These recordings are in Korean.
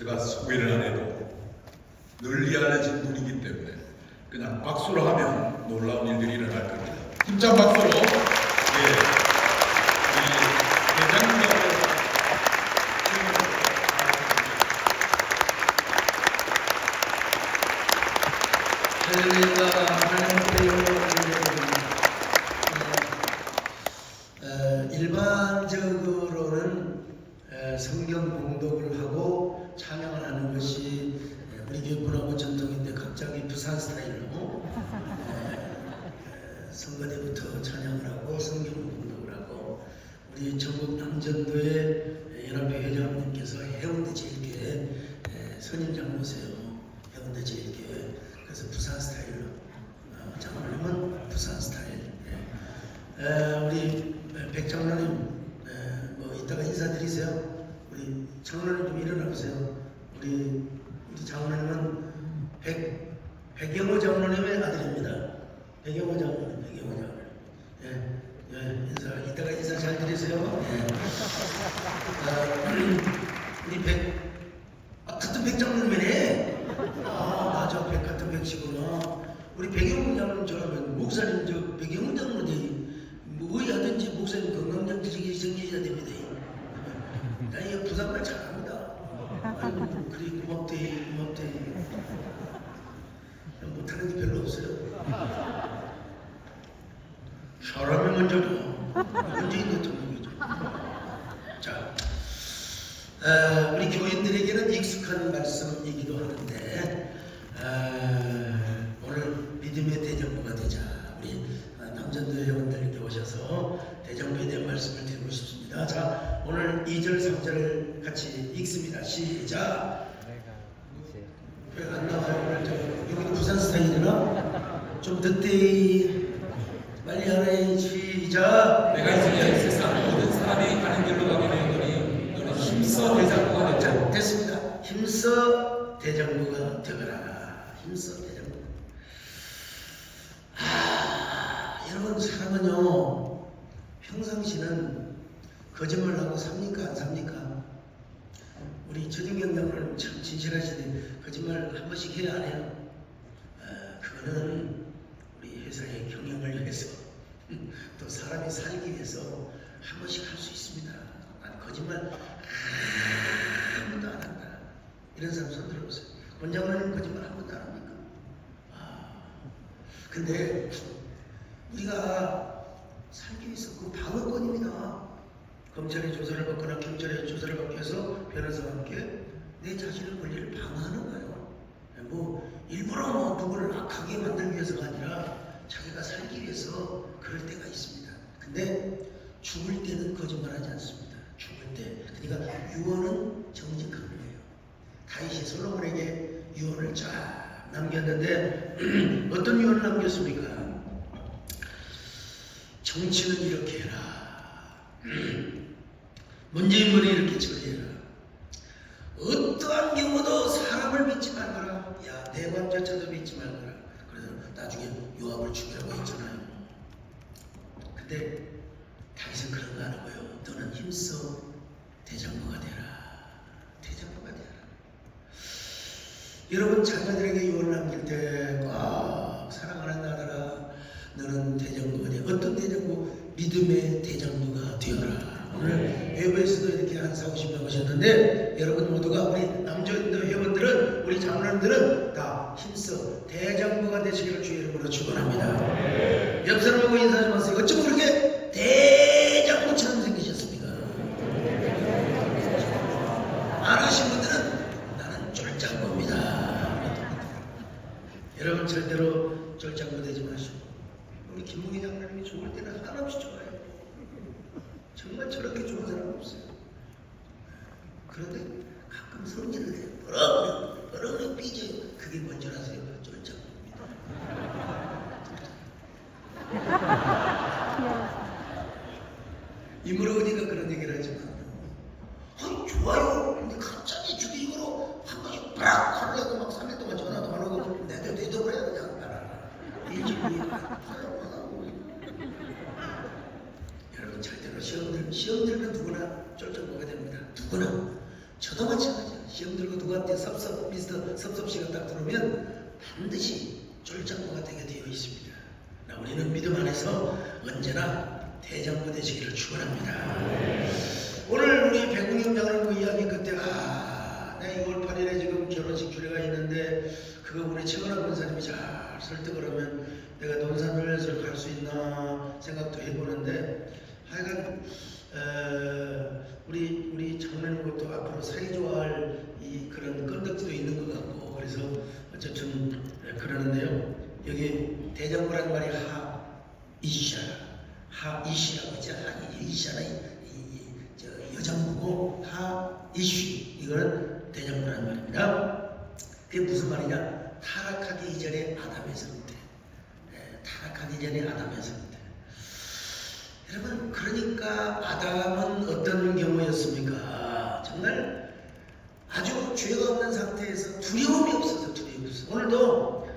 제가 소개를 안 해도 널리 알려진 분이기 때문에 그냥 박수로 하면 놀라운 일들이 일어날 겁니다. 힘찬 박수로 대장님하고 일반적으로는 성경 봉독을 하고 찬양을 하는 것이 우리 교회문화고 전통인데 갑자기 부산 스타일로 선거 때부터 찬양을 하고 성경 봉독을 하고 우리 전국 남전도의 연합회 회장님께서 해운대 제일교회 선임 장로세요. 해운대 제일교회 그래서 부산 스타일로 장로님은 부산 스타일. 우리 백 장로님 뭐 이따가 인사드리세요. 우리 장로님 좀 일어나보세요. 우리 장로님은 백영호 장로님의 아들입니다. 백영호 장로님. 이따가 인사 잘 드리세요. 우리 같은 백 장로님이네. 맞아, 같은 백씨구나. 우리 백영호 장로님 저러면 목사님 저 백영호 장로님 뭐 하든지 목사님 건강장지식이 생기셔야 됩니다. 나 이거 부산말 잘합니다. 아이고 그래 고맙대. 못하는 게 별로 없어요. 사람이 먼저죠. 문재인 대통령이죠. 자, 우리 교인들에게는 익숙한 말씀이기도 하는데 오늘 믿음의 대정부가 되자 우리 남전도 회원들께 오셔서 대정부에 대한 말씀을 드리고 싶습니다. 자, 오늘 2절 3절 같이 읽습니다. 시작. 왜 안 나와요? 여기도 부산 스타일이나? 좀 늦대. 빨리 하래. 시작. 내가 이제 세상 모든 사람이 가는 길로 가게 되었더니 너는 힘써 대장부가 되자. 됐습니다. 힘써 대장부가 되거라. 힘써 대장부. 여러분 사람은요 평상시는 거짓말하고 삽니까 안 삽니까? 우리 최진경 장로님 참 진실하시는데 거짓말 한 번씩 해야 안 해요? 그거는 우리 회사의 경영을 위해서 또 사람이 살기 위해서 한 번씩 할 수 있습니다. 난 거짓말 아무도 안 한다. 이런 사람 손 들어보세요. 원장님 거짓말 한 번도 안 합니까? 근데 우리가 살기 위해서 그 방어권입니다. 검찰의 조사를 받거나 경찰의 조사를 받기 위해서 변호사와 함께 내 자신의 권리를 방어하는 거예요. 뭐 일부러 뭐 누구를 악하게 만들기 위해서가 아니라 자기가 살기 위해서 그럴 때가 있습니다. 근데 죽을 때는 거짓말하지 않습니다. 죽을 때. 그러니까 유언은 정직한 거예요. 다윗이 솔로몬에게 유언을 쫙 남겼는데 어떤 유언을 남겼습니까? 정치는 이렇게 해라. 문재인군이 이렇게 처리해라. 어떠한 경우도 사람을 믿지 말거라. 야, 내관조차도 믿지 말거라. 그래서 나중에 요압을 죽이라고 했잖아요. 근데 다윗은 그런 거 하는 거예요. 너는 힘써 대장부가 되라. 대장부가 되라. 여러분 자녀들에게 유언을 남길 때 꼭 사랑하는 나더라. 너는 대장부가 되라. 어떤 대장부? 믿음의 대장부가 되어라. 오늘 외부에서도 이렇게 한 40명 오셨는데 여러분 모두가 우리 남전도 회원들은 우리 장로님들은 다 힘써 대장부가 되시기를 주의 이름으로 축원합니다. 옆 사람 보고 인사 좀 하세요. 어쩜 그렇게 대장부처럼 생기셨습니까? 안 하신 분들은 나는 쫄장부입니다. 여러분 절대로 쫄장부 되지 마시고 우리 김무기 장로님이 죽을 때는 한없이 좋아요. 정말 저렇게 좋은 사람 없어요. 그런데 가끔 성질을 내요. 버럭 삐져요. 그게 뭔지 아세요? 쫄장부입니다. 이무로 어디가 그런 얘기를 하지만 아니 좋아요. 근데 갑자기 주기적으로 한 번씩 빡 하려고 막 3일 동안 전화도 안 하고 내둬버려야 그냥 나라. 여러분 절대로 시험 들면 누구나 쫄쫄보게 됩니다. 누구나 저도 마찬가지야. 시험 들고 누구한테 미스터 섭섭씨가 딱 들어오면 반드시 쫄장부가 되게 되어 있습니다. 우리는 믿음 안에서 언제나 대장부 되시기를 축원합니다. 오늘 우리 백운영 장로님 이야기 그때 내가 6월 8일에 지금 결혼식 주례가 있는데 그거 우리 최건하 권사님이 잘 설득을 하면 내가 논산을에서 갈 수 있나 생각도 해보는데 하여간 우리 장로님 것도 앞으로 사회좋아할 이 그런 건덕지도 있는 것 같고 그래서 어쨌든 그러는데요. 여기 대장부란 말이 하이시라고 있죠. 하이시는 여장부고 하이쉬 이거는 대장부란 말입니다. 그게 무슨 말이냐? 타락하기 이전에 아담의 상태. 타락하기 전에 아담의 상태. 여러분 그러니까 아담은 어떤 경우였습니까? 정말 아주 죄가 없는 상태에서 두려움이 없어서 두려움이 없어. 오늘도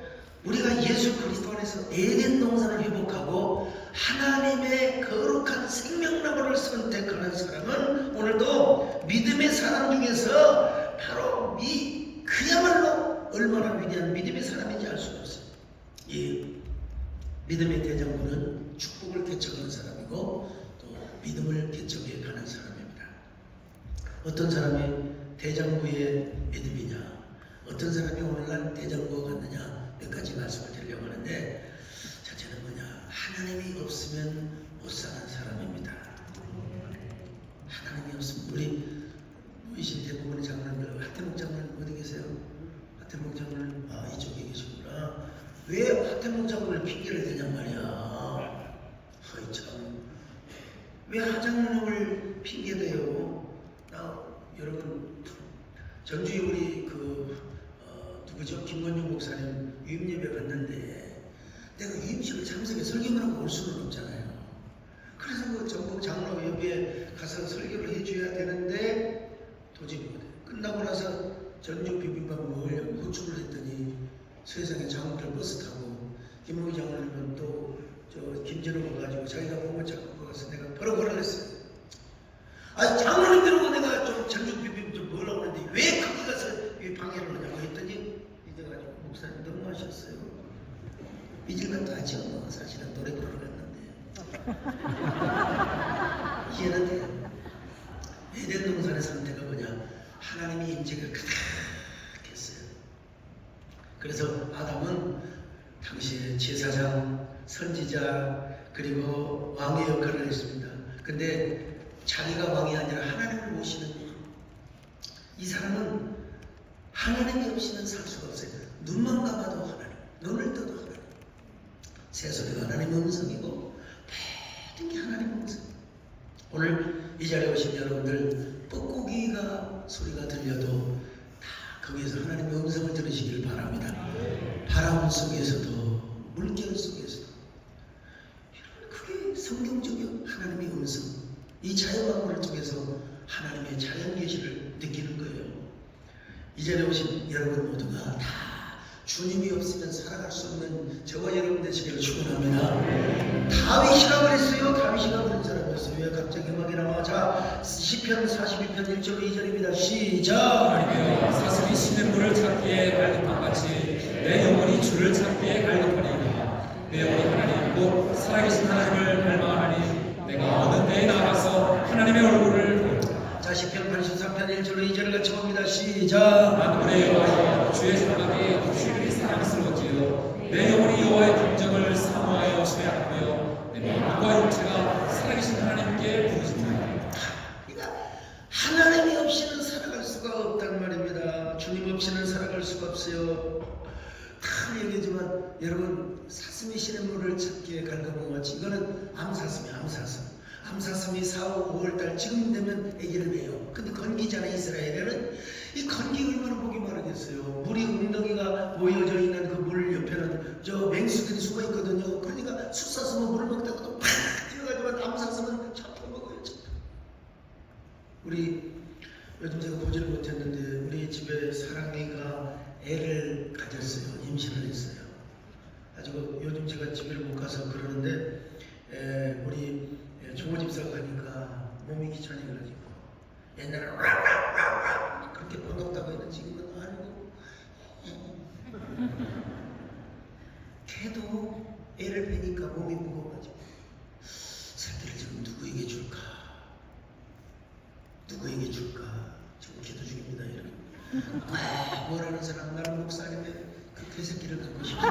우리가 예수 그리스도 안에서 에덴 동산을 회복하고 하나님의 거룩한 생명나무를 선택하는 사람은 오늘도 믿음의 사람 중에서 바로 그야말로 얼마나 위대한 믿음의 사람인지 알 수가 없어요. 이 믿음의 대장부는 축복을 개척하는 사람이고 또 믿음을 개척해 가는 사람입니다. 어떤 사람이 대장부의 믿음이냐, 어떤 사람이 오늘날 대장부가 갔느냐 몇 가지 말씀을 드리려고 하는데 첫째는 뭐냐? 하나님이 없으면 못 사는 사람입니다. 하나님이 없으면 우리 모이신 대부분의 장로님들 하태목 장로님 어디 계세요? 하태목 장로님 이쪽에 계시구나. 왜 하태목 장로를 핑계를 대냔 말이야. 허이 참. 왜 하장로님을 핑계대요? 여러분 전주에 우리 누구죠? 김건중 목사님 유임예배 갔는데 내가 유임식을 참석해 설교만 하고 올 수는 없잖아요. 그래서 그 전국 장로 옆에 가서 설교를 해줘야 되는데 도저히 못해. 끝나고 나서 전주 비빔밥 먹으려고 호출을 했더니 세상에 장로들 버스 타고 김무희 장로님은 또 김진호가 가지고 자기가 보면 잡고 가서 내가 바로 걸어냈어요. 장로님 데리고 내가 좀 전주 비빔 좀 먹으려고 했는데 왜 거기 가서 방해를 하냐고 했더니 이래가지고 목사님 너무 하셨어요. 삐질만 하지 않나 사실은 노래 부르러 갔는데 이해는 돼. 에덴 동산의 상태가 뭐냐? 하나님의 임재가 가득했어요. 그래서 아담은 당시에 제사장, 선지자 그리고 왕의 역할을 했습니다. 근데 자기가 왕이 아니라 하나님을 모시는 이 사람은 하나님이 없이는 살 수가 없어요. 눈만 감아도 하나님, 눈을 떠도 하나님. 새소리가 하나님의 음성이고 모든 게 하나님의 음성. 오늘 이 자리에 오신 여러분들 뻐꾸기가 소리가 들려도 다 거기에서 하나님의 음성을 들으시길 바랍니다. 바람 속에서도 물결 속에서도 그게 성경적인 하나님의 음성. 이 자연만물을 통해서 하나님의 자연 계시를 느끼는 거예요. 이 자리에 오신 여러분 모두가 다 주님이 없으면 살아갈 수 없는 저와 여러분 되시기를 축원합니다. 다윗이라고 그랬어요. 다윗이가 그런 사람이었어요. 왜 갑자기 음악이 나와? 자, 시편 42편 1절 2절입니다. 시작. 하나님이여 사슴이 시냇물을 찾기에 갈급한 같이 내 영혼이 주를 찾기에 갈급하리이다. 내 영혼이 하나님 곧 살아계신 하나님을 갈망하니 내가 어느 때에 나가서 하나님의 얼굴을 보리라. 자, 시편 83편 1절로 2절을 같이 봅니다. 시작. 만군의 여호와여 주의 사랑이 주를 사랑스러워지요 내 영혼이 여호와의 긍정을 사모하여 죄악하며 내 마음과 육체가 살아계신 하나님께 부르짖나이다. 그러니까 하나님이 없이는 살아갈 수가 없단 말입니다. 주님 없이는 살아갈 수가 없어요. 다 얘기하지만 여러분 사슴이 시냇물을 찾기에 갈급한 같이 이거는 암사슴이에요. 암사슴이 4, 5, 5월달 지금 되면 아기를 내요. 근데 건기잖아요. 이스라엘에는 이 건기 얼마나 보기 마르겠어요. 물이 웅덩이가 모여져 있는 그 물 옆에는 저 맹수들이 숨어 있거든요. 그러니까 숫사슴은 물을 먹다가도 팍 뛰어가지고 암사슴은 잡혀먹어요. 우리 요즘 제가 보지를 못했는데 우리 집에 사랑이가 애를 가졌어요. 임신을 했어요. 가지고 요즘 제가 집에를 못 가서 그러는데 우리 종호 집사 가니까 몸이 귀찮아가지고 옛날에 아니고 지금은 아니고 걔도 애를 빼니까 몸이 무거워가지고 새끼를 지금 누구에게 줄까? 누구에게 줄까? 지금 기도 중입니다. 여러분. 뭐라는 사람 나는 목사님의 그 개새끼를 갖고 싶어요.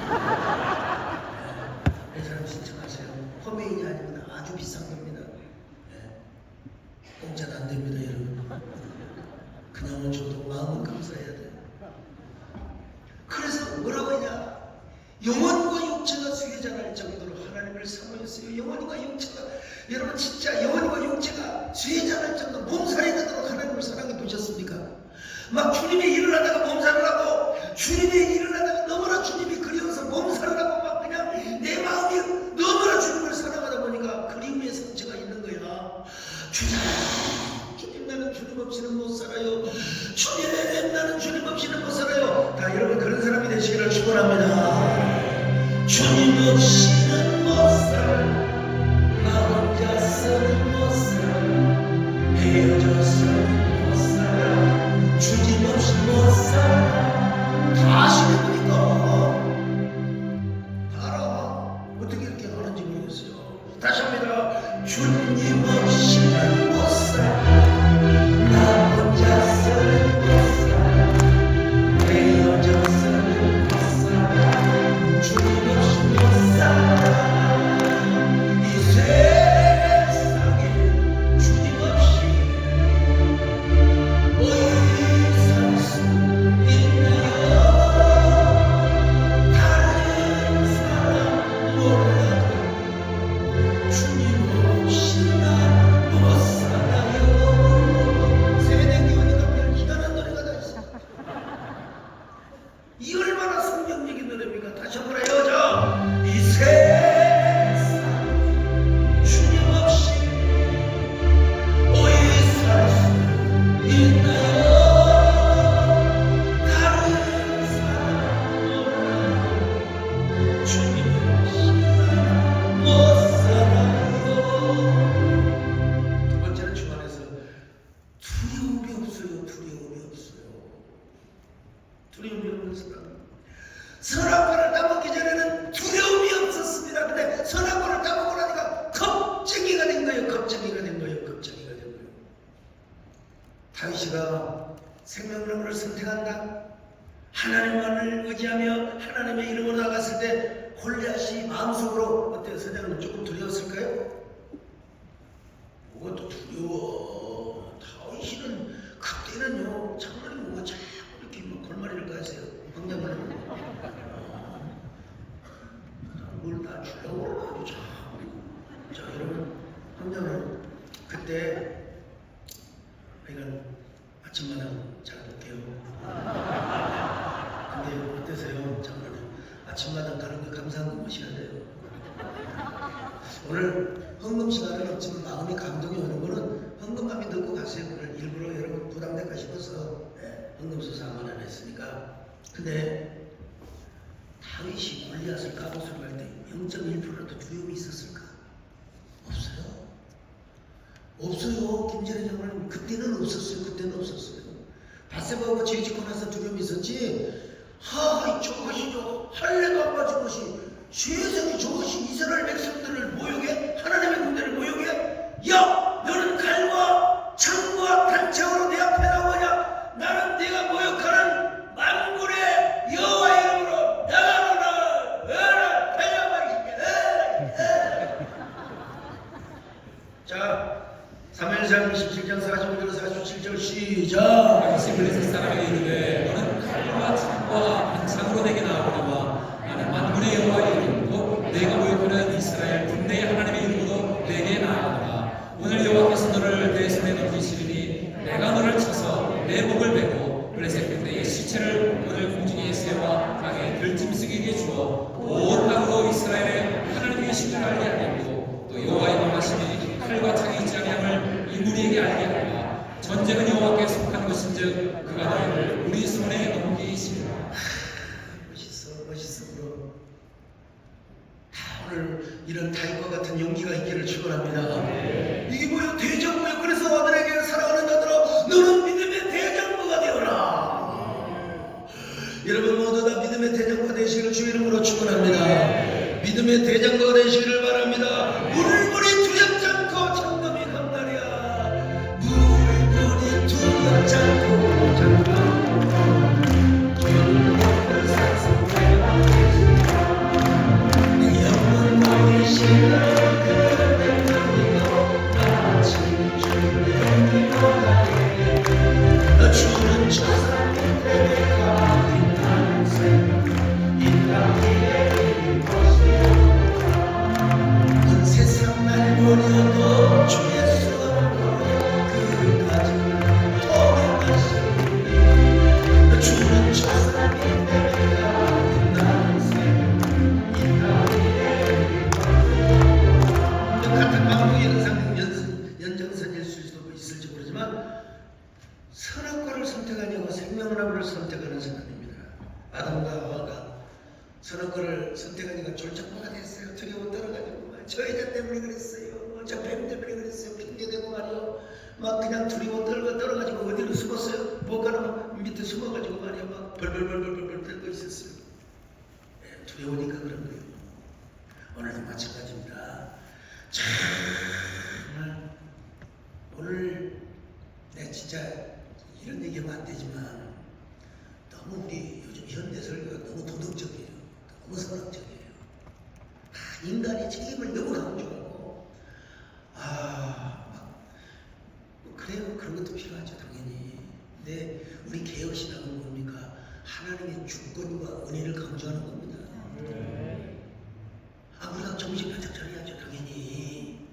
이 사람 신청하세요. 험웨인이 아닙니다. 아주 비싼 겁니다. 공짜는 안 됩니다, 여러분. 그냥은 줘도 마음은 감사해야 돼요. 그래서 뭐라고 하냐? 영혼과 육체가 수혜자랄 정도로 하나님을 사모했어요. 영혼과 육체가, 여러분 진짜 영혼과 육체가 수혜자랄 정도로 몸살이 나도록 하나님을 사랑해 보셨습니까? 막 주님의 일을 하다가 몸살을 하고, 주님의 일을 하다가 너무나 주님이 그리워서 몸살을 하고, 막 그냥 내 마음이 너무나 주님을 사랑하다 보니까 그리움의 상처가 있는 거야. 주님 나는 주님 없이는 못 살아요. 주님 나는 주님 없이는 못 살아요. 다 여러분 그런 사람이 되시기를 축원합니다. 주님 없이는 못 살아. 나 혼자서는 못 살아. 헤어져서는 못 살아. 주님 없이 못 살아. 다 아시는 분이니까 다 알아. 어떻게 이렇게 하는지 모르겠어요. 다시 합니다. 주님 없이는 못 살아. 나 혼자서는 못 살아. 헤어져서는 못 살아. 주님 없이 못 살아. 이 세상에 주님 없이 어디 살 수 있나요? 다른 사람 몰라도 주님 없이 난 못 살아요. 세대교회가 별 희한한 노래가 다 있어. 이 얼마나 성경적인 노래입니까? 다시 한번 해요. 이 세상 주님 없이 어디 살 수 있나요? 다른 사람 몰라요. 주님 없이 난 못 살아요. 두 번째는 주안에서 두려움이 없어요. 두려움이 없어요. 두려움이 없는 사람. 선악과를 따먹기 전에는 두려움이 없었습니다. 근데 선악과를 따먹고 나니까 겁쟁이가 된 거예요. 겁쟁이가 된 거예요. 겁쟁이가 된 거예요. 다윗이가 생명나무를 선택한다. 하나님만을 의지하며 하나님의 이름으로 나갔을 때 골리앗이 마음속으로 어때요? 선생님은 조금 두려웠을까요? 뭐가 또 두려워. 다윗이는 그때는요 장로님 뭐가 자꾸 이렇게 막 골머리를 가세요. 황장관님 뭘 다 주려고 아주 자 여러분 황장관님 그때 이건 아침마당 잘 볼게요. 근데 어떠세요 장로님? 아침마당 가는 게 감사한 거 모셔야 돼요. 오늘 헌금 시간은 없지만 마음이 감동이 오는 거는 헌금함이 넣고 가세요. 오늘 일부러 여러분 부담될까 싶어서 헌금 수사 한번 안 했으니까. 근데 다윗이 골리앗을 까고서 갈 때 0.1%도 두려움이 있었을까? 없어요. 없어요. 김재래 장관님 그때는 없었어요. 그때는 없었어요. 바세바가 죄 짓고 나서 두려움이 있었지. 저것이 할례도 안 맞은 것이 세상에 저것이 이스라엘 백성들을 모욕해? 하나님의 군대를 모욕해? 야! 너는 칼과 창과 단창으로 내 앞에 나오냐? 나는 네가 모욕하는 만군의 여호와 이름으로 나가노라! 자, 사무엘상 27장 45절 47절 시작. 다윗이 블레셋 사람에게 이르되 너는 칼과 창과 반창으로 내게 나오거니와 나는 만군의 여호와 이름으로 내가 모욕하는 이스라엘 군대의 하나님의 이름으로 내게 나아가노라. 오늘 여호와께서 너를 내 손에 넘기시리니 내가 너를 쳐서 내 목을 베고 블레셋 군대의 시체를 오늘 공중에 새와 땅에 들짐승에게 주어 온 땅으로 이스라엘의 하나님의 신을 알게 하겠고 또 여호와의 명하심이 칼과 창이 있지 아니함을 이 무리에게 알게 하리라. 전쟁은 여호와께 속한 것인즉 그가 너희를 우리 손에 넘기시리라. 멋있어 그럼. 오늘 이런 다윗과 같은 용기가 있기를 축원합니다. 이게 뭐야? 대장부야. 그래서 아들에게 사랑하는 자들아 너는 믿음의 대장부가 되어라. 믿음의 대장부가 되시기를 바랍니다. 물불이 두렵지 않고 장검이 강나랴. 물불이 두렵지 않고 장검이 내 영혼 보이시라. 주는 자사민 내가 빛나는 생명 인간 미래의 것이요. 온 세상 날 버려도 주 예수가 버려 그 가슴을 통행하시니 주는 자사민 내가 빛나는 생명 인간 미래의 것이요. 같은 방법의 연장선일 수도 있을지 모르지만 선악과를 선택하려고 생명나무를 선택하는 사람입니다. 아담과 하와가 선악과를 선택하니까 졸작마가 됐어요. 두려워 떨어가지고 저 여자 때문에 그랬어요. 저 뱀 때문에 그랬어요. 핑계대고 말이요. 막 그냥 두려워 떨어가지고 어디로 숨었어요? 뭐가나 밑에 숨어가지고 말이요. 막 벌벌벌벌벌 떨고 있었어요. 네, 두려우니까 그런 거예요. 오늘도 마찬가지입니다. 정말 오늘 내 진짜 이런 얘기하면 안 되지만 너무 우리 요즘 현대 설교가 너무 도덕적이에요. 너무 선악적이에요. 인간의 책임을 너무 강조하고 그래요. 그런 것도 필요하죠. 당연히. 근데 우리 개혁신앙은 뭡니까? 하나님의 주권과 은혜를 강조하는 겁니다. 우리가 정신 바짝 차려야죠. 당연히.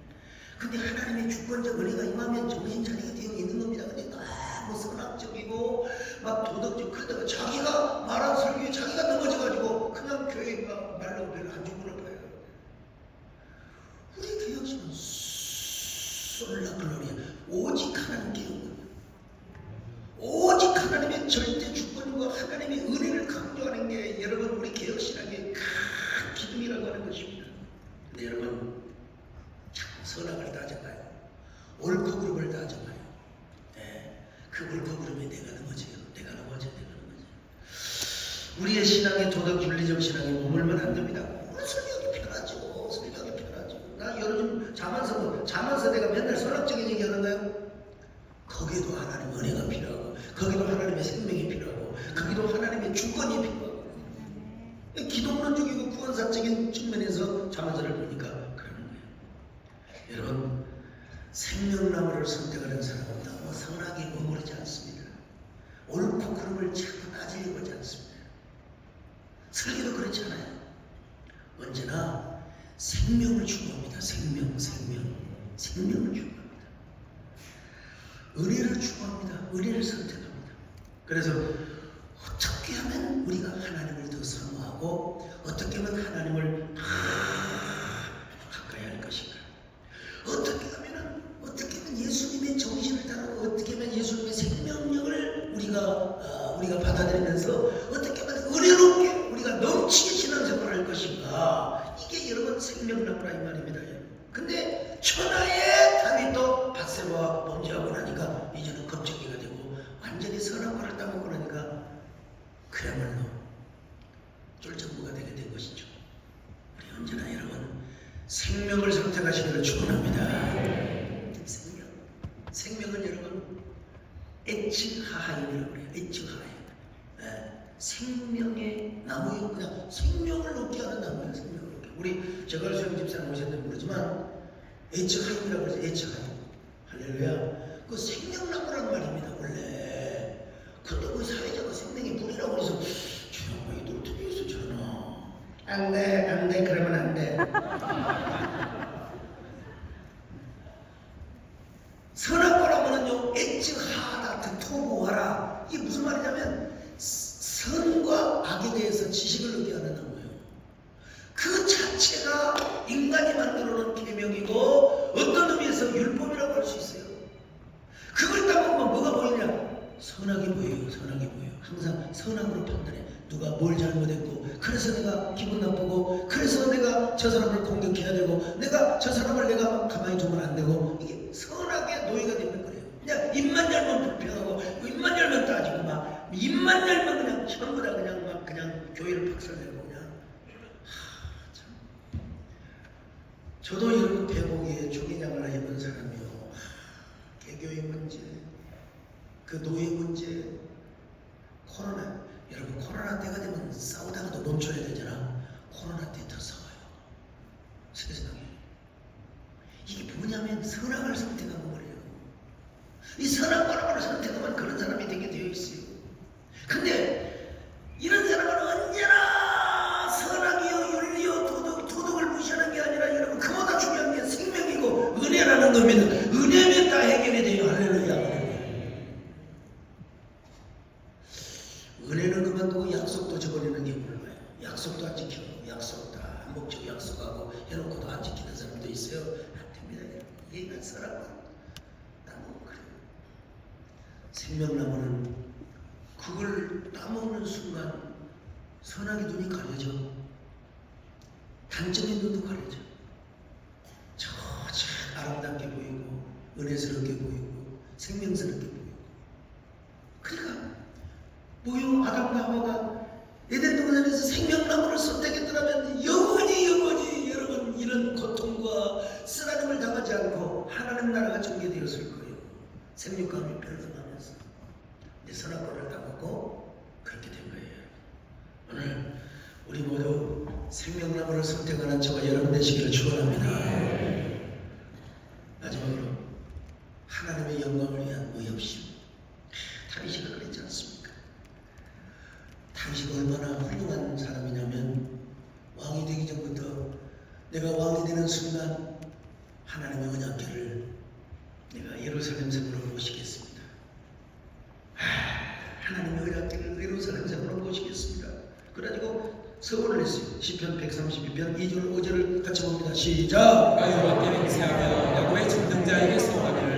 근데 하나님의 주권적 은혜가 임하면 정신 차리게 되어 있는 겁니다. 근데 너무 선악적이고 막 도덕적 그러다가 자기가 말한 설교에 자기가 넘어져가지고 그냥 교회가 말로 별로 안 주문을 봐요. 우리 개혁신은 솔라글로리아 오직 하나님께 영광, 오직 하나님의 절대 주권과 하나님의 은혜를 강조하는 게 여러분 우리 개혁신앙의 큰 기둥이라고 하는 것입니다. 근데 여러분 선악을 따져봐요. 옳고 그름을 따져봐요. 네, 그 옳고 그름에 내가 넘어져요. 우리의 신앙의 도덕 윤리적 신앙에 머물면 안 됩니다. 설명이 편하죠. 나 요즘 자만서 내가 맨날 선악적인 얘기 하는가요? 거기에도 하나님 은혜가 필요하고, 거기도 하나님의 생명이 필요하고, 거기도 하나님의 주권이 필요하고. 기독론적이고 구원사적인 측면에서 자만서를 보니까 그러는 거예요. 여러분, 생명나무를 선택하는 사람은 너무 선하게 머무르지 않습니다. 옳고 그름을 자꾸 따지려고 하지 않습니다. 설교도 그렇지 않아요. 언제나 생명을 추구합니다. 생명을 추구합니다. 은혜를 추구합니다. 은혜를 선택합니다. 그래서 어떻게 하면 우리가 하나님을 더 사모하고 어떻게 하면 하나님을 더 가까이 할 것인가? 어떻게 하면 예수님의 정신을 따르고 어떻게 하면 예수님의 생명력을 우리가 받아들이면서 어떻게 하면 은혜롭게 우리가 넘치게 신앙생활을 할 것인가? 이게 여러분 생명나무라 이 말입니다. 근데 천하의 다윗도 밧세바와 범죄하고 나니까 이제는 겁쟁이가 되고 완전히 선한 거를 따먹고 나니까 그야말로 쫄정부가 되게 된 것이죠. 우리 언제나 여러분 생명을 선택하시기를 축원합니다. 생명은 여러분 에츠하하임이라고 그래요. 에츠하하임. 생명의 나무요. 그냥 생명을 얻게 하는 나무예요. 생명을 얻게. 우리 저갈수영 집사님 오셨는지 모르지만 에츠하임이라고 그러죠. 에츠하임. 할렐루야. 그 생명나무란 말입니다. 원래. 근데 그 사회자가 생명의 불이라고 해서 저 양반이 어떻게 해서 저러나. 안 돼. 그러면 안 돼. 선악과라고는요, 에츠하다, 토부하라. 이게 무슨 말이냐면, 선과 악에 대해서 지식을 얻게 하는 나무예요. 그 자체가 인간이 만들어 놓은 계명이고, 어떤 의미에서 율법이라고 할 수 있어요. 그걸 따보면 뭐가 보이냐? 선악이 보여요. 항상 선악으로 판단해. 누가 뭘 잘못했고, 그래서 내가 기분 나쁘고, 그래서 내가 저 사람을 공격해야 되고, 내가 저 사람을 내가 가만히 두면 안 되고, 이게 선악의 노예가 되는 거예요. 그냥 입만 열면 불평하고, 입만 열면 따지고, 막 입만 열면 그냥 전부 다 그냥 교회를 박살내고 그냥 참 저도 여러분 배복에 주기장을 입은 사람이요. 개교의 문제, 그 노예 문제, 코로나. 여러분 코로나 때가 되면 싸우다가도 멈춰야 되잖아. 코로나 때 더 싸워요. 세상에. 이게 뭐냐면 선악을 선택한 거예요. 이 선악과를 선택하면 그런 사람이 되게 되어 있어요. 근데 이런 사람은 언제나 선악이요 윤리요 도덕을 무시하는 게 아니라 여러분 그보다 중요한 게 생명이고 은혜라는 겁니다. 은혜면 다 해결이 돼요. 할렐루야. 은혜는 그만두고 약속도 저버리는 게 몰라요. 약속도 안 지켜. 약속 다 목적 약속하고 해놓고도 안 지키는 사람도 있어요. 안 됩니다. 얘가 사람은 나무 그래요. 생명나무는 그걸 따먹는 순간 선악의 눈이 가려져. 단점의 눈도 가려져. 참 아름답게 보이고 은혜스럽게 보이고 생명스럽게 보이고. 그러니까 뭐요? 아담과 하와가 에덴 동산에서 생명나무를 선택했더라면 영원히 여러분 이런 고통과 쓰라림을 당하지 않고 하나님 나라가 전개되었을 거예요. 생육감이 편성하면서. 근데 선악과를 당하고 그렇게 된 거예요. 오늘 우리 모두 생명나무를 선택하는 저와 여러분 되시기를 축원합니다. 마지막으로 하나님의 영광을 위한 무협심. 다윗이가 그랬지 않습니까? 다윗이 얼마나 훌륭한 사람이냐면 왕이 되기 전부터 내가 왕이 되는 순간 하나님의 언약궤를 내가 예루살렘 성으로 모시겠습니다. 하나님의 언약궤를 예루살렘 성으로 모시겠습니다. 그래가지고 서원을 했어요. 시편 132편 2절 5절을 같이 봅니다. 시작. 내가 여호와께 맹세하며 야곱의 전능자에게 소원하기를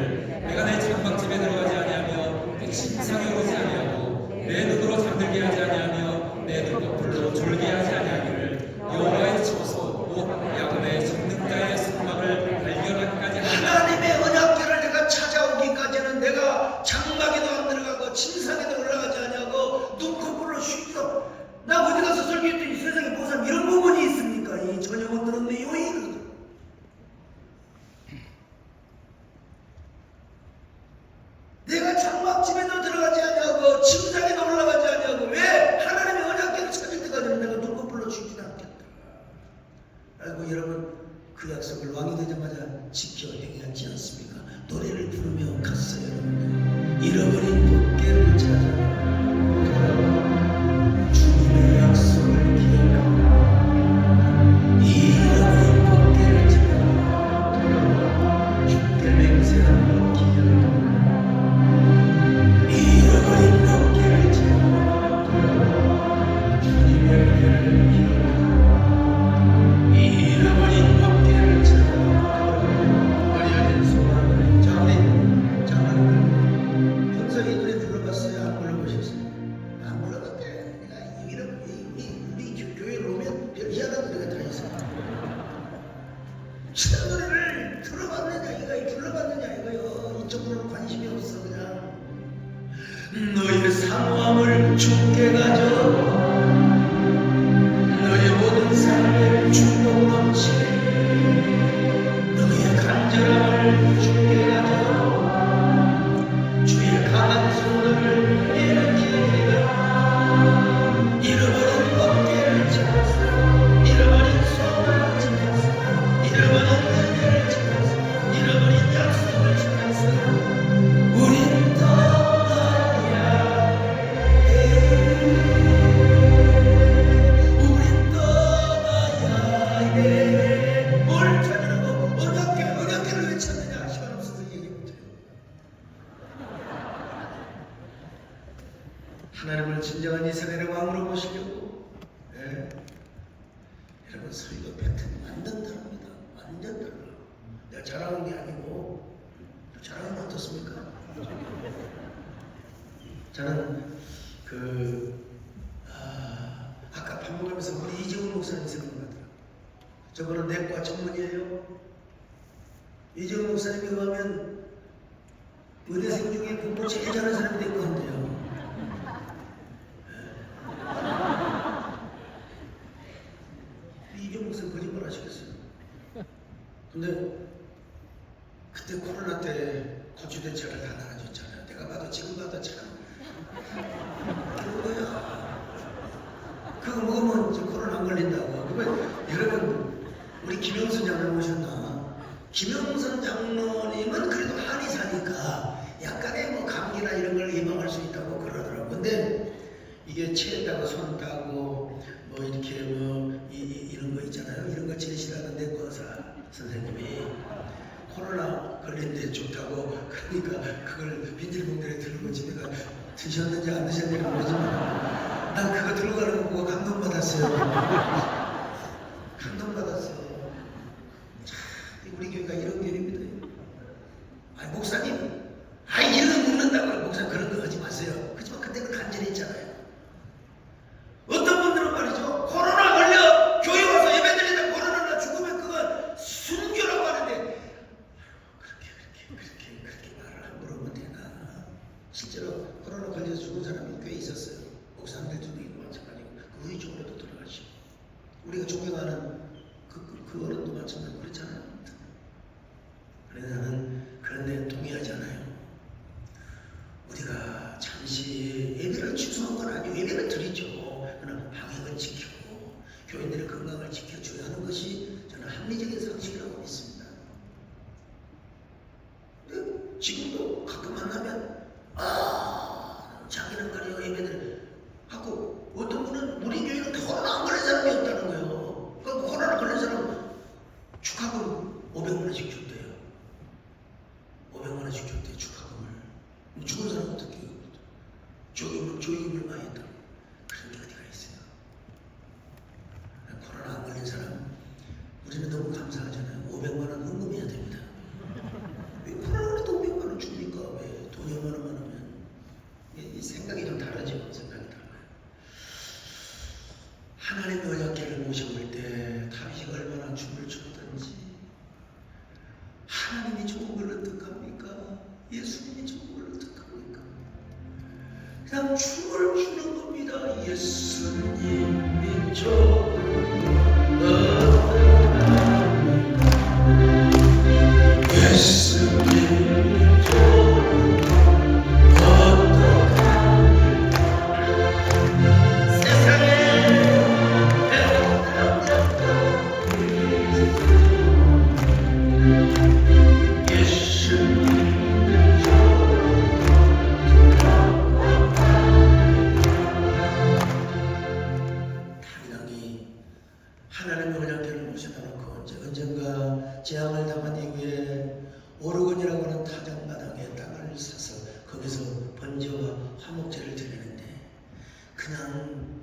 내가 내 장막집에 들어가지 아니하며 내 침상에 오르지 아니하고 내 눈으로 잠들게 하지 아니하며 내 눈꺼풀로 졸게 하지 아니하기를 여호와의 처소 곧 야곱의 전능자의 성막을 발견하기까지 하라. 하나님의 언약궤를 내가 찾아오기까지는 내가 장막에도 안 들어가고 침상에도 올라가지 아니하고 눈꺼풀로 쉬기도. 나 어디 가서 설교했더니 세상에 무슨 이런 부분이 있습니까? 이 전혀 못 들었네요. 이거든. 내가 장막집에도 들어가지 아니하고 침상에도 올라가지 아니하고 왜 하나님의 언약궤를 찾을 때까지는 내가 눈꺼풀로 쉬지 않겠다. 알고 여러분 그 약속을 왕이 되자마자 지켜 행하지 않습니까? 노래를 부르며 갔어요. 잃어버린 복궤를 찾아 주님의 약속을 기억하고 잃어버린 복궤를 찾아 주께 맹세한 것 기억하고 잃어버린 복궤를 찾아 주님의 은혜를 기억하고 잃어버린 복궤를 찾아 어려진 소망을. 자 우리 장로님 평소에 노래 불러봤어요? 안 불러보셨어요? 안 불러봤대. 내가 우리 교회로 오면 별 희한한 노래가 다 있어요. 신앙 노래를 들어봤느냐 이거 불러봤느냐 이거요. 이쪽으로는 관심이 없어 그냥. 너의 상황을 주께 가져 너의 모든 삶의 충동 넘치 너의 간절함을 주께 가져 주의 강한 손을 일으키리라. 잃어버린 어깨를 찾아서 잃어버린 소원을 찾아서 잃어버린 은혜를 찾아서 잃어버린 약속을 찾아서 우린 떠나야 우린 떠나야 해. 뭘 찾으라고? 언약궤를 왜 찾느냐? 시간 없어서 얘기 못해요. 하나님을 진정한 이스라엘의 왕으로 모시려고. 네. 여러분 설교 패턴이 완전 다릅니다. 완전 달라. 내가 자랑한 게 아니고 자랑은 어떻습니까? 저는 아까 밥 먹으면서 우리 이재훈 목사님 생각나더라고요. 저거는 내과 전문이에요. 이재훈 목사님이 가면 의대생 중에 공부 제일 잘하는 사람이 될 것 같네요. 이재훈 목사님 거짓말 하시겠어요? 근데 그때 코로나 때 고추대차를 다 나눠줬잖아요. 내가 봐도 지금 봐도 참 그런 거야. 그거 먹으면 이제 코로나 안 걸린다고. 그러면 여러분 우리 김영선 장로님 오셨나? 김영선 장로님은 그래도 한의사니까 약간의 뭐 감기나 이런 걸 예방할 수 있다고 그러더라고요. 근데 이게 체에다가 손 따고 뭐 이렇게 뭐 이런 거 있잖아요. 이런 거 제일 싫어하는데 그 의사 선생님이 코로나 걸린데 좋다고 그러니까 그걸 빈질봉지에 들고 집에 가 드셨는지 안 드셨는지 모르지만 난 그거 들고 가는 거 보고 감동받았어요. 감동받았어. 참 우리 교회가 이런 교회입니다. 아니 목사님 이런 거 묻는다고 목사님 그런 거 하지 마세요. 그렇지만 그때는 간절히 있잖아요. 어떤 분들은 말이죠. 코로나 걸려 교회 와서 예배 드린다 코로나 죽으면 그건 순교라고 하는데 그렇게 말을 함부로 하면 되나. 실제로 코로나 걸려서 죽은 사람이 꽤 있었어요. 목사님들도 마찬가지고 그 의쪽으로도 돌아가시고 우리가 존경하는 그 어른도 마찬가지고 그렇잖아요. 그래서 나는 그런데 동의하지 않아요. 우리가 잠시 예배를 취소한 건 아니에요. 예배를 드리죠. 그러나 방역을 지키고 교인들의 건강을 지켜줘야 하는 것이 저는 합리적인 상식이라고 믿습니다. 근데 지금도 가끔 만나면 자기는 말이요 예배들 하고 어떤 분은 우리 교회는 코로나 안 걸린 사람이 없다는 거예요. 그럼 코로나 걸린 사람 축하금 500만 원씩 줬대요. 500만 원씩 줬대요. 축하금을. 죽은 사람 어떻게 해요? 조임을 많이 했다. 그런 게 어디가 있어요? 코로나 안 걸린 사람 우리는 너무 감사하잖아요. 500만 원 헌금해야 됩니다. 왜 코로나도 500만 원 줍니까? 왜 돈이 얼마나만 하면 이 생각이 좀 다르죠. 생각이 달라요. 하나님의 언약궤를 모셔올 때 다윗이 얼마나 춤을 췄던지 하나님이 좋은 걸 어떡합니까? 예수님이 좋은 걸 어떡합니까? 그냥 춤을 추는 겁니다. 예수님이 좋은 걸 예수님이 좋은 걸 어떡합니까? 세상에 하나님의 언약궤를 모셔다 놓고 언젠가 재앙을 당한 이후에 오르곤이라고 하는 타작마당에 땅을 사서 거기서 번제와 화목제를 드리는데 그냥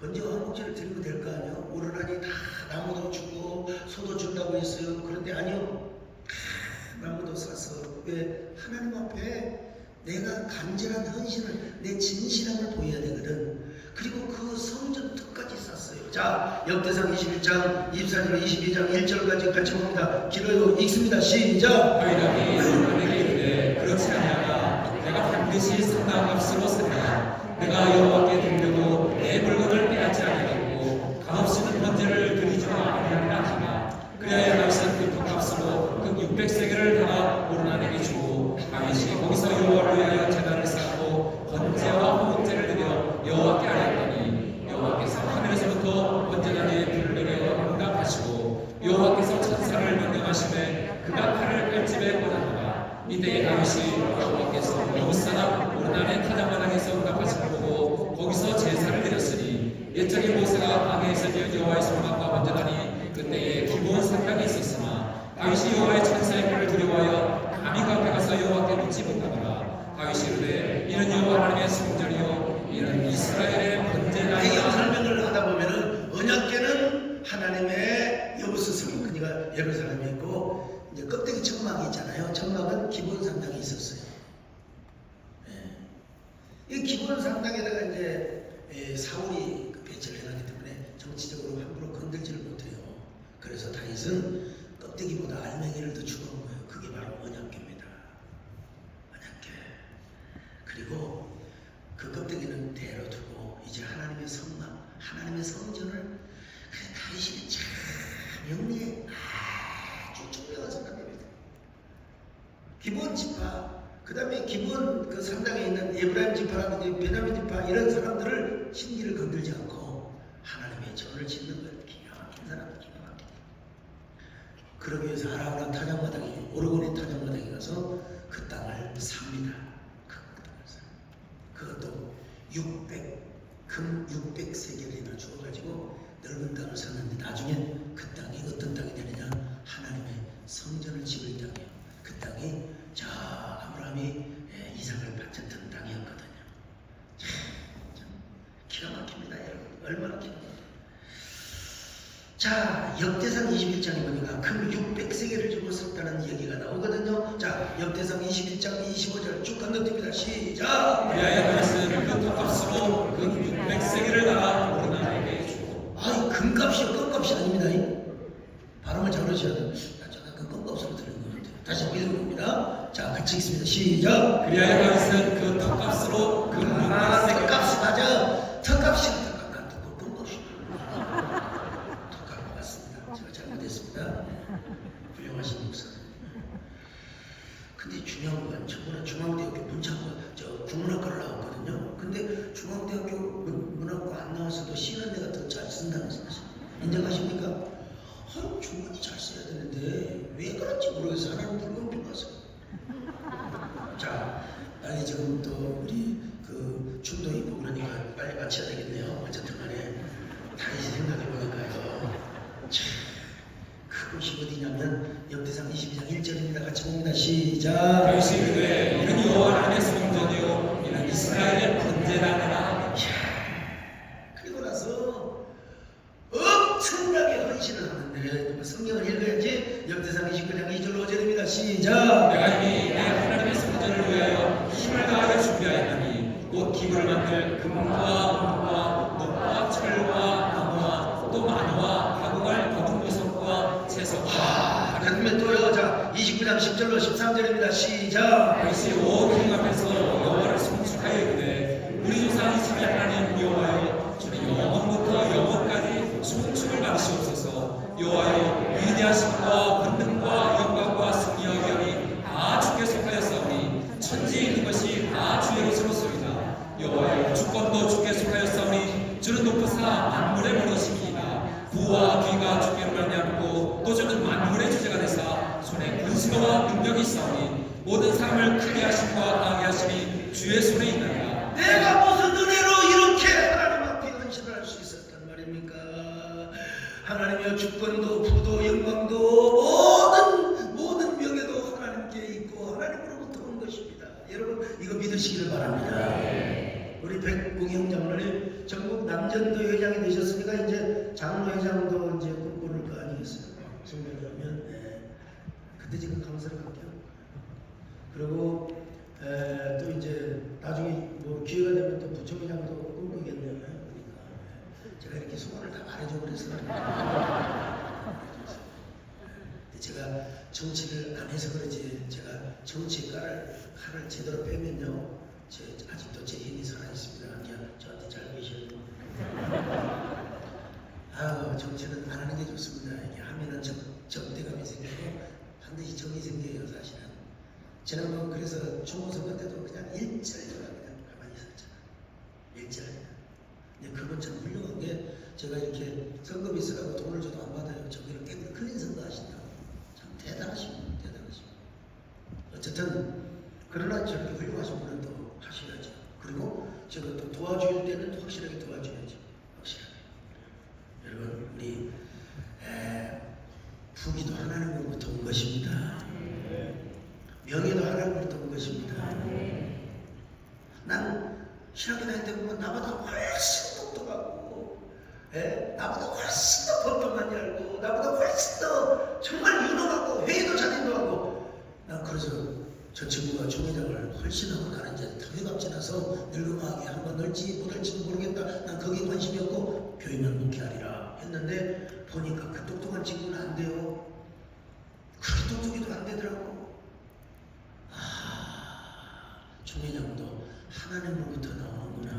번제와 화목제를 드리면 될 거 아니에요? 오르라니 다 나무도 주고 소도 준다고 했어요. 그런데 아니요. 다 나무도 사서 왜 하나님 앞에 내가 간절한 헌신을 내 진실함을 보여야 되거든. 그리고 그 성전 턱까지 쌌어요. 자, 역대상 21장 24절 22장 1절까지 같이 봅니다. 길어요. 읽습니다. 시작. 너희들이 내게 이르되 그렇지 아니하라. 내가 반드시 상당한 값으로 쓰리라. 내가 여호와께 드리려고 내 물건을 빼앗지 아니하고 값없이는 번제를 드리지도 아니하리라 하나. 그래야 다윗은 그 돈값으로 그 600세겔을 다 오르나에게 주고 다윗이 거기서 여호와를 위하여 제단을 쌓고 번제와 화목제를 드려 여호와께 아뢰었더니 여호와께서 하늘에서부터 번제단에 불을 내려 응답하시고 여호와께서 천사를 명령하시되 그가 칼을 깔집에 꽂았도다. 이때에 다윗이 여호와께서 여호사나 오르나의 타작마당에서 응답하시는 보고 거기서 제사를 드렸으니 옛적에 모세가 방해에서 지은 여호와의 성막과 번제단이 그때에 기본 상당히 있었으나 다윗이 여호와의 천사의 불을 두려워하여 감히 그 앞에 가서 여호와께 묻지 못하더라. 다윗이 이르되 이는 여호와 하나님의 성전이요 이는 이스라엘의 번제나이다. 이런 설명을 하다 보면은 언약궤는 하나님의 여부스승 그러니까 예루살렘에 있고 이제 껍데기 천막이 있잖아요. 천막은 기본 상당이 있었어요. 이 기본 상당에다가 이제 사울이 배치를 해놨기 때문에 정치적으로 함부로 건들지를 못해요. 그래서 다윗은 껍데기보다 알맹이를 더 추가한 거예요. 그게 바로 언약궤입니다. 언약궤. 그리고 그 껍데기는 대로 두고 이제 하나님의 성막, 하나님의 성전을 다윗이 참 영리해 아주 중요한 사람입니다. 기본 지파, 그 다음에 기본 그 상당에 있는 에브라임 지파라든지 베냐민 지파 이런 사람들을 신기를 건들지 않고 하나님의 전을 짓는 것 기가 막힌 사람이 기가 막힌. 그러기 위해서 아라브라 타작마당에 오르곤의 타작마당에 가서 그 땅을 삽니다. 그 땅을 사. 그것도 600금 600세겔이나 주어가지고 넓은 땅을 샀는데 나중에 그 땅이 어떤 땅이 되느냐? 하나님의 성전을 지을 땅이에요. 그 땅이 저 아브라함이 이삭을 바쳤던 땅이었거든요. 참 기가 막힙니다, 여러분. 얼마나 기가 막힙니다. 자, 역대상 21장에 보니까 금 600세겔을 주고 썼다는 얘기가 나오거든요. 자, 역대상 21장 25절 쭉 건너뜁니다. 시작! 위하여 그것은 그 톱값으로 금 600세겔을 달아 오르나에게 주고. 아이, 금값이요, 껌값이 아닙니다. 발음을 잘 하셔야 돼요. 제가 그 껌값으로 들은 것 같아요. 다시 읽어봅니다. 자, 같이 읽습니다. 시작! 위하여 그것은 그 톱값으로 금 600세겔. 턱값이 맞아. 턱값이 턱값 듣고 껌값이. 턱값 맞습니다. 제가 잘못했습니다. 훌륭하신 목사. 근데 중요한 건 저번에 중앙대학교 문창과 저 국문학과를 나왔거든요. 근데 중앙대학교 문학과 안 나와서도 시는 내가 더 잘 쓴다는 사실 인정하십니까? 아유, 충분히 잘 써야 되는데 왜 그런지 모르겠어. 하나님 불공평하세요. 자, 아니 지금 또 우리 그 춤도 있고 그러니까 빨리 마쳐야 되겠네요. 어쨌든 간에 다시 생각해보니까요. 참, 그곳이 어디냐면 역대상 22장 1절입니다. 같이 봅니다. 시작! 다시 그대 이는 여호와 하나님의 성전이요 이는 이스라엘의 번제단이라. 그리고 나서 엄청나게 헌신을 하는데 성경을 읽어야지. 역대상 29장 2절 5절입니다. 시작! 내가 이미 내 하나님의 성전을 위하여 힘을 다하여 준비하였나니 곧 기구를 만들 금과 은과 녹과 철과 나무와 또 마누와 가공할 거룩 보석과 채석과. 그러면 또요. 자, 29장 10절로 13절입니다. 시작! 다시 온 king 앞에서 여호와를 송축하여 이르되 우리 조상 이스라엘 하나님 여호와여 주는 영원부터 영원까지 송축을 받으시옵소서. 여호와여 위대하심과 권능과 영광과 승리와 위엄이 다 주께 속하였사오니 천지에 있는 것이 다 주의 것으로소이다. 여호와여 주권도 주께 속하였사오니 주는 높으사 만물의 머리시기이다. 부와 귀가 주께로 말미암고 또 주는 만물의 주제가 되사 손에 군수와 능력이 있사오니 모든 사람을 크게 하심과 강하게 하심이 주의 손에 있나이다. 내가 무슨 은혜로 이렇게 하나님 앞에 헌신을 할 수 있었단 말입니까? 하나님의 주권도 부도 영광도 모든 명예도 하나님께 있고 하나님으로부터 온 것입니다. 여러분 이거 믿으시기를 바랍니다. 우리 백봉희 형장로님 전국 남전도 회장이 되셨으니까 이제 장로회장도 이제 꿈꾸는 거 아니겠어요? 성명하면 그때 지금 강사를 갈게요. 그리고 또 이제 나중에 뭐 기회가 되면 또 부총회장도 꿈꾸겠네요. 그러니까 제가 이렇게 소원을 다 말해줘 그래서 제가 정치를 안 해서 그러지 제가 정치 칼을 제대로 빼면요 아직도 제 힘이 살아있습니다. 그냥 저한테 잘 계셔요. 아유, 정치는 안 하는 게 좋습니다. 이게 하면은 적대감이 생기고 반드시 적이 생겨요. 사실은 지난번 그래서 총선거 때도 그냥 일절저가 그냥 가만히 있었잖아. 일절. 근데 그건 참 훌륭한 게 제가 이렇게 선거비 쓰라고 돈을 줘도 안 받아요. 저기를 깨끗 클린 선거 하신다고. 참 대단하십니다. 대단하십니다. 어쨌든 그러나 저렇게 훌륭하신 분은 또 하셔야죠. 그리고 제가 또 도와줄 때는 또 확실하게 도와줘야죠. 확실하게. 여러분 우리 부귀도 하나님으로부터 온 것입니다. 명예도 하나님으로부터 온 것입니다. 난 신학교 다닐 때 보면 나보다 훨씬 똑똑하고 나보다 훨씬 더 법도 많이 알고 나보다 훨씬 더 정말 유능하고 회의도 잘 인도하고 난 그래서 저 친구가 총회장을 훨씬 하고 나는 이제 턱에갑지나서 늙음하게 한번 넣을지 못할지도 모르겠다. 난 거기에 관심이 없고 교회만 목회하리라 했는데 보니까 그 똑똑한 친구는 안 돼요. 그렇게 똑똑해도 안 되더라고. 총회장도 하나님으로부터 나오는구나.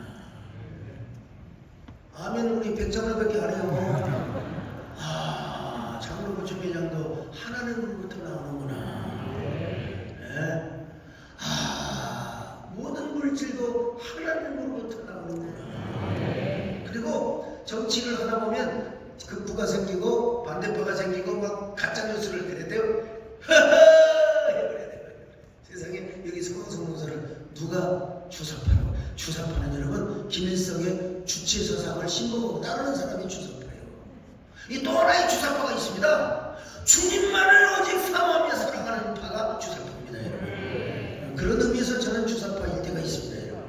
아멘. 우리 백장로밖에 안 해요. 장로부 총회장도 하나님 하나님 물부터 나오는구나. 예? 모든 물질도 하나님 물부터 나오는구나. 그리고 정치를 하다 보면 극부가 생기고 반대파가 생기고 막 가짜뉴스를 내대요. 세상에 여기서 성공서를 누가 주사파라고? 주사파는 여러분 김일성의 주체서상을 신봉하고 따르는 사람이 주사파예요. 이 또 하나의 주사파가 있습니다. 주님만을 오직 사모하며 사랑하는 파가 주사파입니다. 여러분. 그런 의미에서 저는 주사파 일대가 있습니다. 여러분.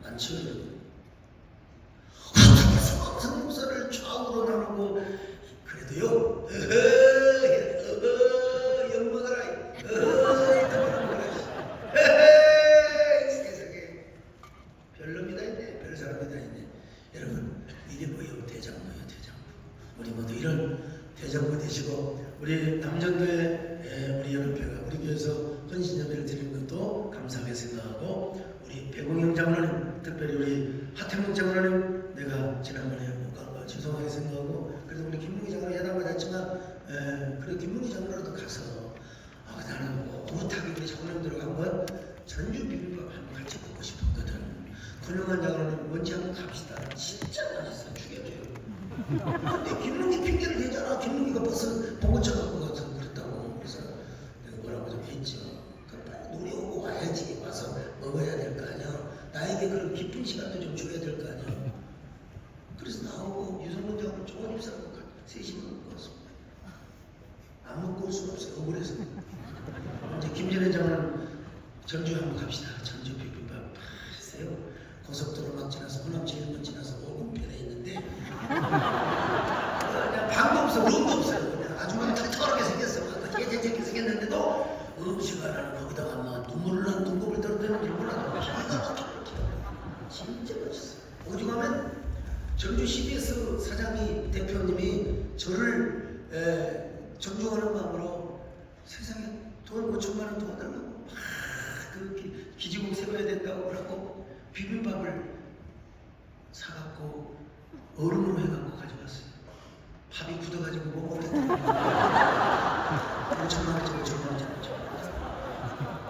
많죠. 어떻게 성공서를 좌우로 나누고 그래도요. 영광하라. 세상에 별놈이다 있네. 별 사람이다 있네. 여러분 이게 뭐예요? 대장부예요. 대장부. 우리 모두 이런 대장부 되시고 우리 남전교회 우리 연합회가 우리 교회에서 헌신예배를 드리는 것도 감사하게 생각하고 우리 배공영 장로님 특별히 우리 하태문 장로님 내가 지난번에 못 간 거 죄송하게 생각하고 그래도 우리 김문기 장로 예담 받았지만 그래도 김문기 장로라도 가서 나는 못하게 우리 장로님들하고 한번 전주 비빔밥 한번 같이 먹고 싶었거든. 훌륭한 장로님 뭔지 한번 갑시다. 진짜 맛있어. 죽여줘요. 근데 김문기 핑계를 대잖아. 김문기가 버스 봉고차 갖고 가서 그랬다고. 그래서 내가 뭐라고 좀 했죠. 빨리 노래 오고 와야지. 와서 먹어야 될 거 아니야. 나에게 그런 기쁜 시간도 좀 줘야 될 거 아니야. 그래서 나오고 유성문 장로 좋은 입사하고 셋이 먹고 왔습니다. 안 먹고 올 수가 없어요. 억울해서. 이제 김전회 장로는 전주에 한번 갑시다. 전주 비빔밥 맛있어요. 고속도로 막 지나서 호남 제일문 지나서 오금편에 있는데 그냥 방도 없어. 룸도 없어요. 그냥 아주머니 털털하게 생겼어. 깨끗하게 생겼는데도 음식 하나는 거기다가 막 눈물을 난 눈곱을 떨어뜨리는 줄 몰라도 진짜 맛있어. 오죽하면 전주 CBS 사장이 대표님이 저를 존중하는 마음으로 세상에 돈 5천만 원 도와달라고 그 기지국 세워야 된다고 그러고 비빔밥을 사갖고 얼음으로 해갖고 가져갔어요. 밥이 굳어가지고 못 먹겠다. 5천만 원짜리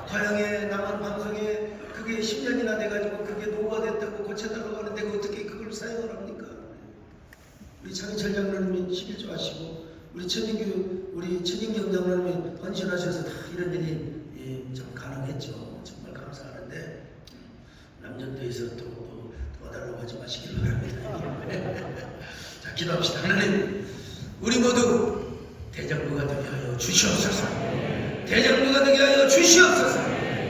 고향에 남한 방송에 그게 10년이나 돼가지고 그게 노후가 됐다고 고쳐달라고 하는데 어떻게 그걸 사용을 합니까? 우리 장희철 장로님이 11조 하시고 우리 천인경 장로님이 헌신하셔서 다 이런 일이 좀 가능했죠. 정말 감사하는데 남전도에서 또 도와달라고 하지 마시길 바랍니다. 자, 기도합시다. 하나님, 우리 모두 대장부가 되게 하여 주시옵소서. 대장부가 되게 하여 주시옵소서.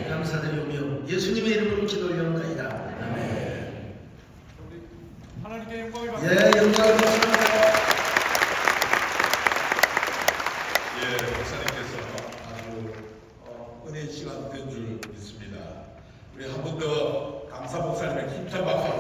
감사드리오며 예수님의 이름으로 기도 올려옵나이다. 아멘. 하나님께 영광을 받습니다. 예, 영광을 받습니다. 목사님께서 아주 은혜의 시간 된 줄 믿습니다. 우리 한 번 더 감사 목사님의 힘찬 박수